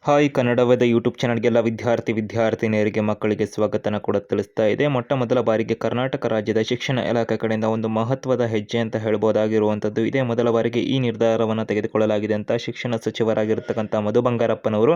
Hi ಕನ್ನಡವಾದ YouTube ಚಾನಲ್ಗೆಲ್ಲ ವಿದ್ಯಾರ್ಥಿನಿಯರಿಗೆ ಮಕ್ಕಳಿಗೆ ಸ್ವಾಗತನ ಕೂಡ ತಿಳಿಸ್ತಾ ಇದೆ. ಮೊಟ್ಟ ಮೊದಲ ಬಾರಿಗೆ ಕರ್ನಾಟಕ ರಾಜ್ಯದ ಶಿಕ್ಷಣ ಇಲಾಖೆ ಕಡೆಯಿಂದ ಒಂದು ಮಹತ್ವದ ಹೆಜ್ಜೆ ಅಂತ ಹೇಳ್ಬೋದಾಗಿರುವಂಥದ್ದು. ಇದೇ ಮೊದಲ ಬಾರಿಗೆ ಈ ನಿರ್ಧಾರವನ್ನು ತೆಗೆದುಕೊಳ್ಳಲಾಗಿದೆ ಅಂತ ಶಿಕ್ಷಣ ಸಚಿವರಾಗಿರ್ತಕ್ಕಂಥ ಮಧು ಬಂಗಾರಪ್ಪನವರು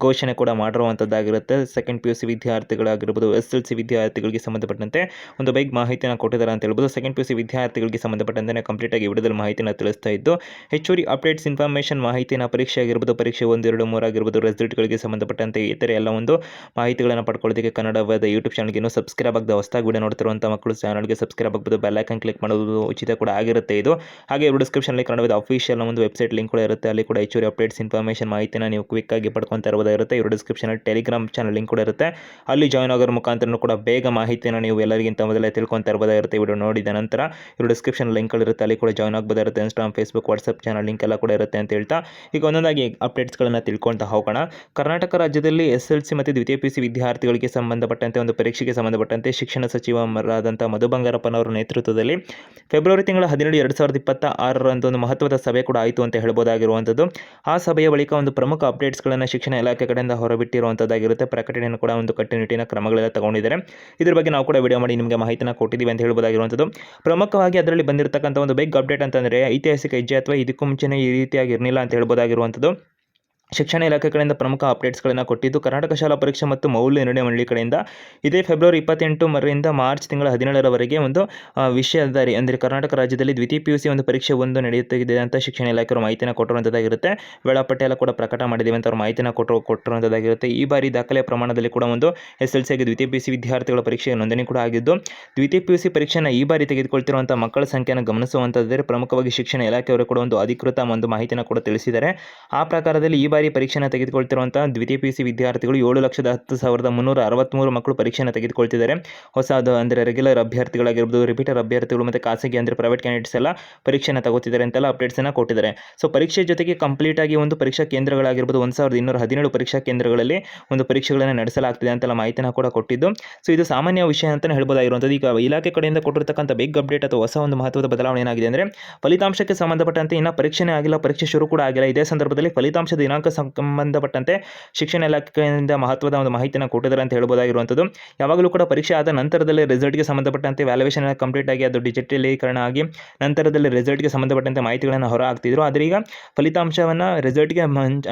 ಘೋಷಣೆ ಕೂಡ ಮಾಡಿರುವಂಥದ್ದಾಗಿರುತ್ತೆ. ಸೆಕೆಂಡ್ PUC ವಿದ್ಯಾರ್ಥಿಗಳಾಗಿರ್ಬೋದು, SLC ವಿದ್ಯಾರ್ಥಿಗಳಿಗೆ ಸಂಬಂಧಪಟ್ಟಂತೆ ಒಂದು ಬೈಕ್ ಮಾಹಿತಿಯನ್ನು ಕೊಟ್ಟಿದ್ದಾರೆ ಅಂತ ಹೇಳ್ಬೋದು. ಸೆಕೆಂಡ್ PUC ವಿದ್ಯಾರ್ಥಿಗಳಿಗೆ ಸಂಬಂಧಪಟ್ಟಂತೆ ಕಂಪ್ಲೀಟಾಗಿ ವಿಡಿಯೋದಲ್ಲಿ ಮಾಹಿತಿನ ತಿಳಿಸ್ತಾ ಇದ್ದು, ಹೆಚ್ಚುವರಿ ಅಪ್ಡೇಟ್ಸ್ ಇನ್ಫಾರ್ಮೇಷನ್ ಮಾಹಿತಿನ ಪರೀಕ್ಷೆ ಆಗಿರ್ಬೋದು, ಪರೀಕ್ಷೆ 1, 2, 3 ಆಗಿರ್ಬೋದು, ರಿಸಲ್ಟ್ಗಳಿಗೆ ಸಂಬಂಧಪಟ್ಟಂತೆ ಇತರ ಎಲ್ಲ ಒಂದು ಮಾಹಿತಿಗಳನ್ನು ಪಡ್ಕೊಳ್ಳೋದಕ್ಕೆ ಕನ್ನಡವಾದ ಯೂಟ್ಯೂಬ್ ಚಾನಲ್ಗೆ ಇನ್ನೂ ಸಬ್ಸ್ಕ್ರೈಬ್ ಆಗದ ಹೊಸದಾಗಿ ವಿಡಿಯೋ ನೋಡ್ತಿರುವಂಥ ಮಕ್ಕಳು ಚಾನಲ್ಗೆ ಸಬ್ಸ್ಕ್ರೈಬ್ ಆಗಬಹುದು, ಬೆಲ್ ಐಕಾನ್ ಕ್ಲಿಕ್ ಮಾಡೋದು ಉಚಿತ ಕೂಡ ಆಗಿರುತ್ತೆ ಇದು. ಹಾಗೆ ಡಿಸ್ಕ್ರಿಪ್ಷನಲ್ಲಿ ಕನ್ನಡವಾದ ಅಫಿಷಿಯಲ್ ಒಂದು ವೆಬ್ಸೈಟ್ ಲಿಂಕ್ ಕೂಡ ಇರುತ್ತೆ. ಅಲ್ಲಿ ಕೂಡ ಹೆಚ್ಚುವರಿ ಅಪ್ಡೇಟ್ಸ್ ಇನ್ಫಾರ್ಮೇಷನ್ ಮಾಹಿತಿನ ನೀವು ಕ್ವಿಕ್ ಆಗಿ ಪಡ್ಕೊತಾ ಇರೋದಾಗಿರುತ್ತೆ. ಇವರು ಡಿಸ್ಕ್ರಿಪ್ಷನಲ್ಲಿ ಟೆಲಿಗ್ರಾಮ್ ಚಾನಲ್ ಲಿಂಕ್ ಕೂಡ ಇರುತ್ತೆ. ಅಲ್ಲಿ ಜಾಯ್ನ್ ಆಗೋರ ಮುಖಾಂತರ ಕೂಡ ಬೇಗ ಮಾಹಿತಿನ ನೀವು ಎಲ್ಲರಿಗಿಂತ ಮೊದಲೇ ತಿಳ್ಕೊತಾ ಇರೋದಾಗಿರುತ್ತೆ. ವಿಡಿಯೋ ನೋಡಿದ ನಂತರ ಇವರು ಡಿಸ್ಕ್ರಿಪ್ಷನ್ ಲಿಂಕ್ ಇರುತ್ತೆ, ಅಲ್ಲಿ ಕೂಡ ಜಾಯ್ನ್ ಆಗಬಹುದಾಗಿರುತ್ತೆ. Instagram, Facebook, WhatsApp channel link ಎಲ್ಲ ಕೂಡ ಇರುತ್ತೆ ಅಂತ ಹೇಳ್ತಾ ಈಗ ಒಂದೊಂದಾಗಿ ಅಪ್ಡೇಟ್ಸ್ಗಳನ್ನು ತಿಳ್ಕೊಳ್ತಾ ಹೋಗೋಣ. ಕರ್ನಾಟಕ ರಾಜ್ಯದಲ್ಲಿ SLC ಮತ್ತು ದ್ವಿತೀಯ PUC ವಿದ್ಯಾರ್ಥಿಗಳಿಗೆ ಸಂಬಂಧಪಟ್ಟಂತೆ ಒಂದು ಪರೀಕ್ಷೆಗೆ ಸಂಬಂಧಪಟ್ಟಂತೆ ಶಿಕ್ಷಣ ಸಚಿವರಾದಂಥ ಮಧು ಬಂಗಾರಪ್ಪನವರ ನೇತೃತ್ವದಲ್ಲಿ ಫೆಬ್ರವರಿ ತಿಂಗಳ 17, 2026 ಒಂದು ಮಹತ್ವದ ಸಭೆ ಕೂಡ ಆಯಿತು ಅಂತ ಹೇಳ್ಬೋದಾಗಿರುವಂಥದ್ದು. ಆ ಸಭೆಯ ಬಳಿಕ ಒಂದು ಪ್ರಮುಖ ಅಪ್ಡೇಟ್ಸ್ಗಳನ್ನು ಶಿಕ್ಷಣ ಇಲಾಖೆ ಕಡೆಯಿಂದ ಹೊರಬಿಟ್ಟಿರುವಂಥದ್ದಾಗಿರುತ್ತೆ. ಪ್ರಕಟಣೆಯನ್ನು ಕೂಡ ಒಂದು ಕಟ್ಟುನಿಟ್ಟಿನ ಕ್ರಮಗಳೆಲ್ಲ ತಗೊಂಡಿದ್ದಾರೆ. ಇದ್ರ ಬಗ್ಗೆ ನಾವು ಕೂಡ ವಿಡಿಯೋ ಮಾಡಿ ನಿಮಗೆ ಮಾಹಿತಿನ ಕೊಟ್ಟಿದ್ದೀವಿ ಅಂತ ಹೇಳ್ಬೋದಾಗಿರುವಂಥದ್ದು. ಪ್ರಮುಖವಾಗಿ ಅದರಲ್ಲಿ ಬಂದಿರತಕ್ಕಂಥ ಒಂದು ಬಿಗ್ ಅಪ್ಡೇಟ್ ಅಂತಂದರೆ ಐತಿಹಾಸಿಕ ಹೆಜ್ಜೆ, ಅಥವಾ ಇದಕ್ಕೂ ಮುಂಚೆನೇ ಈ ರೀತಿಯಾಗಿ ಇರಲಿಲ್ಲ ಅಂತ ಹೇಳ್ಬೋದಾಗಿರುವಂಥದ್ದು. ಶಿಕ್ಷಣ ಇಲಾಖೆ ಕಡೆಯಿಂದ ಪ್ರಮುಖ ಅಪ್ಡೇಟ್ಸ್ಗಳನ್ನು ಕೊಟ್ಟಿದ್ದು, ಕರ್ನಾಟಕ ಶಾಲಾ ಪರೀಕ್ಷೆ ಮತ್ತು ಮೌಲ್ಯ ನಿರ್ಣಯ ಮಂಡಳಿ ಕಡೆಯಿಂದ ಇದೇ ಫೆಬ್ರವರಿ 28 ಮಾರ್ಚ್ ತಿಂಗಳ 17 ಒಂದು ವಿಷಯಧಾರಿ ಅಂದರೆ ಕರ್ನಾಟಕ ರಾಜ್ಯದಲ್ಲಿ ದ್ವಿತೀಯ PUC ಒಂದು ಪರೀಕ್ಷೆ 1 ನಡೆಯುತ್ತಿದೆ ಅಂತ ಶಿಕ್ಷಣ ಇಲಾಖೆಯವರು ಮಾಹಿತಿನ ಕೊಟ್ಟಿರುವಂಥದ್ದಾಗಿರುತ್ತೆ. ವೇಳಾಪಟ್ಟಿ ಎಲ್ಲ ಕೂಡ ಪ್ರಕಟ ಮಾಡಿದ್ದೀವಿ ಅಂತ ಅವರು ಮಾಹಿತಿನ ಕೊಟ್ಟಿರುವಂಥದ್ದಾಗಿರುತ್ತೆ. ಈ ಬಾರಿ ದಾಖಲೆಯ ಪ್ರಮಾಣದಲ್ಲಿ ಕೂಡ ಒಂದು SLC ಆಗಿ ದ್ವಿತೀಯ PUC ವಿದ್ಯಾರ್ಥಿಗಳ ಪರೀಕ್ಷೆಗೆ ನೋಂದಣಿ ಕೂಡ ಆಗಿದ್ದು, ದ್ವಿತೀಯ PUC ಪರೀಕ್ಷೆಯನ್ನು ಈ ಬಾರಿ ತೆಗೆದುಕೊಳ್ತಿರುವಂಥ ಮಕ್ಕಳ ಸಂಖ್ಯೆಯನ್ನು ಗಮನಿಸುವಂಥದ್ದರೆ ಪ್ರಮುಖವಾಗಿ ಶಿಕ್ಷಣ ಇಲಾಖೆಯವರು ಕೂಡ ಒಂದು ಅಧಿಕೃತ ಒಂದು ಮಾಹಿತಿನ ಕೂಡ ತಿಳಿಸಿದ್ದಾರೆ. ಆ ಪ್ರಕಾರದಲ್ಲಿ ಈ ಬಾರಿ ಪರೀಕ್ಷೆಯನ್ನು ತೆಗೆದುಕೊಳ್ತಿರುವಂಥ ದ್ವಿತೀಯ PUC ವಿದ್ಯಾರ್ಥಿಗಳು 7,10,363 ಮಕ್ಕಳು ಪರೀಕ್ಷೆಯನ್ನು ತೆಗೆದುಕೊಳ್ತಿದ್ದಾರೆ. ಹೊಸದು ಅಂದರೆ ರೆಗ್ಯುಲರ್ ಅಭ್ಯರ್ಥಿಗಳಾಗಿರ್ಬೋದು, ರಿಪೀಟರ್ ಅಭ್ಯರ್ಥಿಗಳು ಮತ್ತು ಖಾಸಗಿ ಅಂದರೆ ಪ್ರೈವೇಟ್ ಕ್ಯಾಂಡಿಡೇಟ್ಸ್ ಎಲ್ಲ ಪರೀಕ್ಷೆಯನ್ನು ತಗೋತಿದ್ದಾರೆ ಅಂತೆಲ್ಲ ಅಪ್ಡೇಟ್ಸನ್ನು ಕೊಟ್ಟಿದ್ದಾರೆ. ಸೊ ಪರೀಕ್ಷೆ ಜೊತೆಗೆ ಕಂಪ್ಲೀಟ್ ಆಗಿ ಒಂದು ಪರೀಕ್ಷಾ ಕೇಂದ್ರಗಳಾಗಿರ್ಬೋದು 1217 ಪರೀಕ್ಷಾ ಕೇಂದ್ರಗಳಲ್ಲಿ ಒಂದು ಪರೀಕ್ಷೆಗಳನ್ನು ನಡೆಸಲಾಗ್ತಿದೆ ಅಂತೆಲ್ಲ ಮಾಹಿತಿನ ಕೂಡ ಕೊಟ್ಟಿದ್ದು. ಸೊ ಇದು ಸಾಮಾನ್ಯ ವಿಷಯ ಅಂತಲೇ ಹೇಳ್ಬೋದಾಗಿರುವಂಥದ್ದು. ಈಗ ಇಲಾಖೆ ಕಡೆಯಿಂದ ಕೊಟ್ಟಿರ್ತಕ್ಕಂಥ ಬಿಗ್ ಅಪ್ಡೇಟ್ ಅಥವಾ ಹೊಸ ಒಂದು ಮಹತ್ವದ ಬದಲಾವಣೆ ಏನಾಗಿದೆ ಅಂದರೆ, ಫಲಿತಾಂಶಕ್ಕೆ ಸಂಬಂಧಪಟ್ಟಂತೆ ಇನ್ನೂ ಪರೀಕ್ಷೆನೇ ಆಗಿಲ್ಲ, ಪರೀಕ್ಷೆ ಶುರು ಕೂಡ ಆಗಿಲ್ಲ. ಇದೇ ಸಂದರ್ಭದಲ್ಲಿ ಫಲಿತಾಂಶ ದಿನಾಂಕ ಸಂಬಂಧಪಟ್ಟಂತೆ ಶಿಕ್ಷಣ ಇಲಾಖೆಯಿಂದ ಮಹತ್ವದ ಒಂದು ಮಾಹಿತಿಯನ್ನು ಕೊಟ್ಟಿದ್ದಾರೆ ಅಂತ ಹೇಳ್ಬೋದಾಗಿರುವಂಥದ್ದು. ಯಾವಾಗಲೂ ಕೂಡ ಪರೀಕ್ಷೆ ಆದ ನಂತರದಲ್ಲಿ ರಿಸಲ್ಟ್ಗೆ ಸಂಬಂಧಪಟ್ಟಂತೆ ವ್ಯಾಲ್ಯೂಯೇಷನ್ ಕಂಪ್ಲೀಟ್ ಆಗಿ ಅದು ಡಿಜಿಟಲೀಕರಣ ಆಗಿ ನಂತರದಲ್ಲಿ ರಿಸಲ್ಟ್ಗೆ ಸಂಬಂಧಪಟ್ಟಂತೆ ಮಾಹಿತಿಗಳನ್ನು ಹೊರ ಹಾಕ್ತಿದ್ರು. ಆದರೆ ಈಗ ಫಲಿತಾಂಶವನ್ನು ರಿಸಲ್ಟ್ಗೆ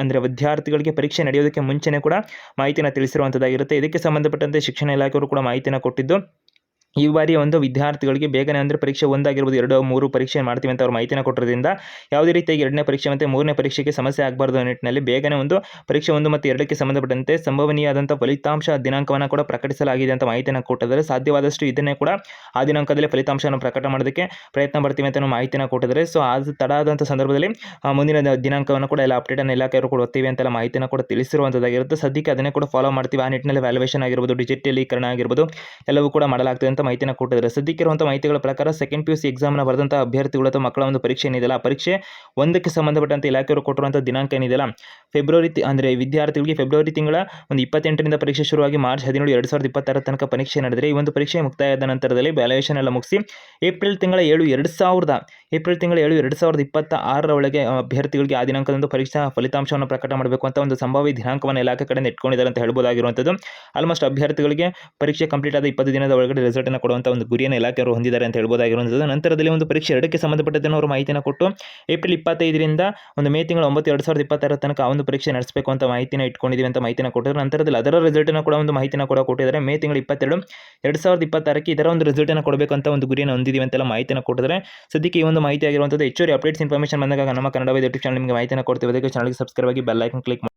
ಅಂದರೆ ವಿದ್ಯಾರ್ಥಿಗಳಿಗೆ ಪರೀಕ್ಷೆ ನಡೆಯೋದಕ್ಕೆ ಮುಂಚೆನೇ ಕೂಡ ಮಾಹಿತಿನ ತಿಳಿಸಿರುವಂಥದ್ದಾಗಿರುತ್ತೆ. ಇದಕ್ಕೆ ಸಂಬಂಧಪಟ್ಟಂತೆ ಶಿಕ್ಷಣ ಇಲಾಖೆಯವರು ಕೂಡ ಮಾಹಿತಿನ ಕೊಟ್ಟಿದ್ದು, ಈ ಬಾರಿ ಒಂದು ವಿದ್ಯಾರ್ಥಿಗಳಿಗೆ ಬೇಗನೆ ಅಂದರೆ ಪರೀಕ್ಷೆ 1 ಆಗಿರ್ಬೋದು, 2, 3 ಪರೀಕ್ಷೆ ಮಾಡ್ತೀವಿ ಅಂತ ಅವರು ಮಾಹಿತಿನ ಕೊಟ್ಟಿರೋದ್ರಿಂದ ಯಾವುದೇ ರೀತಿಯಾಗಿ 2ನೇ ಪರೀಕ್ಷೆ ಮತ್ತು 3ನೇ ಪರೀಕ್ಷೆಗೆ ಸಮಸ್ಯೆ ಆಗಬಾರ್ದು ನಿಟ್ಟಿನಲ್ಲಿ ಬೇಗನೆ ಒಂದು ಪರೀಕ್ಷೆ 1 ಮತ್ತು 2ಕ್ಕೆ ಸಂಬಂಧಪಟ್ಟಂತೆ ಸಂಭವನೀಯವಾದಂಥ ಫಲಿತಾಂಶ ದಿನಾಂಕವನ್ನು ಕೂಡ ಪ್ರಕಟಿಸಲಾಗಿದೆ ಅಂತ ಮಾಹಿತಿನ ಕೊಟ್ಟಿದ್ದಾರೆ. ಸಾಧ್ಯವಾದಷ್ಟು ಇದನ್ನೇ ಕೂಡ ಆ ದಿನಾಂಕದಲ್ಲಿ ಫಲಿತಾಂಶವನ್ನು ಪ್ರಕಟ ಮಾಡೋದಕ್ಕೆ ಪ್ರಯತ್ನ ಪಡ್ತೀವಿ ಅಂತ ಮಾಹಿತಿನ ಕೊಟ್ಟಿದ್ದಾರೆ. ಸೊ ಅದು ತಡ ಆದಂಥ ಸಂದರ್ಭದಲ್ಲಿ ಮುಂದಿನ ದಿನಾಂಕವನ್ನು ಕೂಡ ಎಲ್ಲ ಅಪ್ಡೇಟನ್ನು ಇಲಾಖೆಯವರು ಕೂಡ ಒತ್ತೀವಿ ಅಂತೆಲ್ಲ ಮಾಹಿತಿನ ಕೂಡ ತಿಳಿಸಿರುವಂಥದ್ದಾಗಿರುತ್ತೆ. ಸದ್ಯಕ್ಕೆ ಅದನ್ನೇ ಕೂಡ ಫಾಲೋ ಮಾಡ್ತೀವಿ. ಆ ನಿಟ್ಟಿನಲ್ಲಿ ವ್ಯಾಲ್ಯೂಯೇಷನ್ ಆಗಿರ್ಬೋದು, ಡಿಜಿಟಲೀಕರಣ ಆಗಿರ್ಬೋದು ಎಲ್ಲವೂ ಕೂಡ ಮಾಡಲಾಗ್ತದೆ ಅಂತ ಮಾಹಿತಿನ ಕೊಟ್ಟಿದ್ದಾರೆ. ಸದ್ಯಕ್ಕೆ ಇರುವಂಥ ಮಾಹಿತಿಗಳ ಪ್ರಕಾರ ಸೆಕೆಂಡ್ PUC ಎಕ್ಸಾಮ್ನ ಬರೆದಂಥ ಅಭ್ಯರ್ಥಿಗಳು ಅಥವಾ ಮಕ್ಕಳ ಒಂದು ಪರೀಕ್ಷೆ ಏನಿದೆಯಲ್ಲ, ಪರೀಕ್ಷೆ 1ಕ್ಕೆ ಸಂಬಂಧಪಟ್ಟಂತೆ ಇಲಾಖೆಯವರು ಕೊಟ್ಟಿರುವಂಥ ದಿನಾಂಕ ಏನಿದೆಯಲ್ಲ, ಫೆಬ್ರವರಿ ಅಂದರೆ ವಿದ್ಯಾರ್ಥಿಗಳಿಗೆ ಫೆಬ್ರವರಿ ತಿಂಗಳ 28ರಿಂದ ಪರೀಕ್ಷೆ ಶುರುವಾಗಿ ಮಾರ್ಚ್ 17, 2026 ತನಕ ಪರೀಕ್ಷೆ ನಡೆದರೆ, ಈ ಒಂದು ಪರೀಕ್ಷೆ ಮುಕ್ತಾಯದ ನಂತರದಲ್ಲಿ ವ್ಯಾಲ್ಯೂಯೇಷನ್ ಎಲ್ಲ ಮುಗಿಸಿ ಏಪ್ರಿಲ್ ತಿಂಗಳ 7, 2026 ಒಳಗೆ ಅಭ್ಯರ್ಥಿಗಳಿಗೆ ಆ ದಿನಾಂಕದಂದು ಪರೀಕ್ಷಾ ಫಲಿತಾಂಶವನ್ನು ಪ್ರಕಟ ಮಾಡಬೇಕು ಅಂತ ಒಂದು ಸಂಭಾವ್ಯ ದಿನಾಂಕವನ್ನು ಇಲಾಖೆ ಕಡೆಯಿಂದ ಇಟ್ಕೊಂಡಿದ್ದಾರೆ ಅಂತ ಹೇಳ್ಬೋದಾಗಿರುವಂಥದ್ದು. ಆಲ್ಮೋಸ್ಟ್ ಅಭ್ಯರ್ಥಿಗಳಿಗೆ ಪರೀಕ್ಷೆ ಕಂಪ್ಲೀಟ್ ಆದ 20 ದಿನದ ಒಳಗಡೆ ರಿಸಲ್ಟನ್ನು ಕೊಡುವಂಥ ಒಂದು ಗುರಿಯನ್ನು ಇಲಾಖೆಯವರು ಹೊಂದಿದ್ದಾರೆ ಅಂತ ಹೇಳ್ಬೋದಾಗಿರುವಂಥದ್ದು. ನಂತರದಲ್ಲಿ ಒಂದು ಪರೀಕ್ಷೆ 2ಕ್ಕೆ ಸಂಬಂಧಪಟ್ಟಂತೆ ಅವರು ಮಾಹಿತಿನ ಕೊಟ್ಟು ಏಪ್ರಿಲ್ 25ರಿಂದ ಒಂದು ಮೇ ತಿಂಗಳ 9, 2026 ತನಕ ಆ ಒಂದು ಪರೀಕ್ಷೆ ನಡೆಸಬೇಕು ಅಂತ ಮಾಹಿತಿನ ಇಟ್ಕೊಂಡಿದ್ದೀವಿ ಅಂತ ಮಾಹಿತಿನ ಕೊಟ್ಟಿದ್ದಾರೆ. ನಂತರದಲ್ಲಿ ಅದರ ರಿಸಲ್ಟನ್ನು ಕೂಡ ಒಂದು ಮಾಹಿತಿನ ಕೂಡ ಕೊಟ್ಟಿದ್ದಾರೆ. ಮೇ ತಿಂಗಳ 22, 2026ಕ್ಕೆ ಇದರ ಒಂದು ರಿಸಲ್ಟನ್ನು ಕೊಡಬೇಕಂತ ಒಂದು ಗುರಿಯನ್ನು ಹೊಂದಿದ್ದೀವಿ ಅಂತೆಲ್ಲ ಮಾಹಿತಿನ ಕೊಟ್ಟಿದ್ದಾರೆ. ಸದ್ಯಕ್ಕೆ ಈ ಒಂದು ಮಾಹಿತಿ ಆಗಿರುವಂಥದ್ದು. ಹೆಚ್ಚುವರಿ ಅಪ್ಡೇಟ್ಸ್ ಇನ್ಫಾರ್ಮೇಷನ್ ಬಂದಾಗ ನಮ್ಮ ಕನ್ನಡ ಯೂಟ್ಯೂಬ್ ಚಾನಲ್ ನಿಮಗೆ ಮಾಹಿತಿನ ಕೊಡ್ತೀವಿ. ಅದಕ್ಕೆ ಚಾನಲ್ಗೆ ಸಬ್ಸ್ಕ್ರೈಬ್ ಆಗಿ ಬೆಲ್ ಐಕಾನ್ ಕ್ಲಿಕ್ ಮಾಡಿ.